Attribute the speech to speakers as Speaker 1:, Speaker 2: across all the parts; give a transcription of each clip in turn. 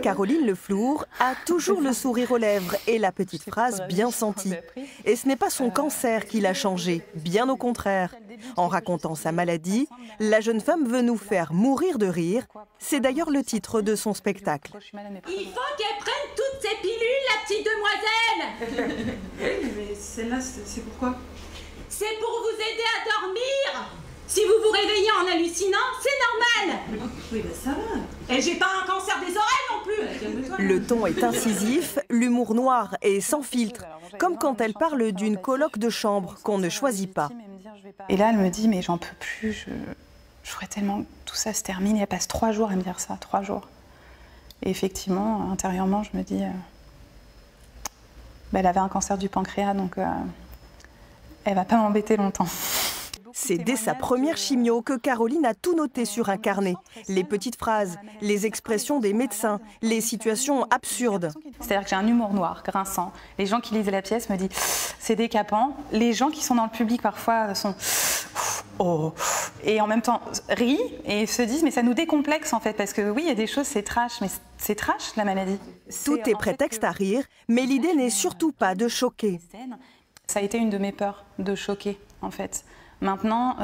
Speaker 1: Caroline Le Flour a toujours le sourire aux lèvres et la petite phrase bien sentie. Et ce n'est pas son cancer qui l'a changé, bien au contraire. En racontant sa maladie, la jeune femme veut nous faire mourir de rire. C'est d'ailleurs le titre de son spectacle.
Speaker 2: Il faut qu'elle prenne toutes ces pilules, la petite demoiselle.
Speaker 3: Oui, mais celle-là, c'est pourquoi?
Speaker 2: C'est pour vous aider à dormir. Si vous vous réveillez en hallucinant, c'est normal.
Speaker 3: Oui, ben ça va.
Speaker 2: Et j'ai pas un cancer des oreilles non plus.
Speaker 1: Le ton est incisif, l'humour noir et sans filtre, comme quand elle parle d'une coloc de chambre qu'on ne choisit pas.
Speaker 4: Et là, elle me dit, mais j'en peux plus, je voudrais tellement que tout ça se termine. Et elle passe 3 jours à me dire ça, 3 jours. Et effectivement, intérieurement, je me dis, elle avait un cancer du pancréas, donc elle va pas m'embêter longtemps.
Speaker 1: C'est dès sa première chimio que Caroline a tout noté sur un carnet. Les petites phrases, les expressions des médecins, les situations absurdes.
Speaker 4: C'est-à-dire que j'ai un humour noir, grinçant. Les gens qui lisent la pièce me disent « c'est décapant ». Les gens qui sont dans le public parfois sont « oh ». Et en même temps rient et se disent « mais ça nous décomplexe en fait ». Parce que oui, il y a des choses, c'est trash, mais c'est trash la maladie.
Speaker 1: Tout est prétexte à rire, mais l'idée n'est surtout pas de choquer.
Speaker 4: Ça a été une de mes peurs, de choquer en fait. Maintenant,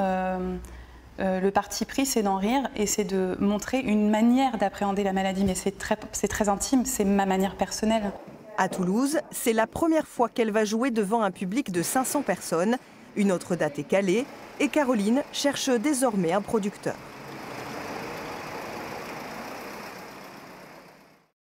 Speaker 4: le parti pris, c'est d'en rire et c'est de montrer une manière d'appréhender la maladie. Mais c'est très intime, c'est ma manière personnelle.
Speaker 1: À Toulouse, c'est la première fois qu'elle va jouer devant un public de 500 personnes. Une autre date est calée et Caroline cherche désormais un producteur.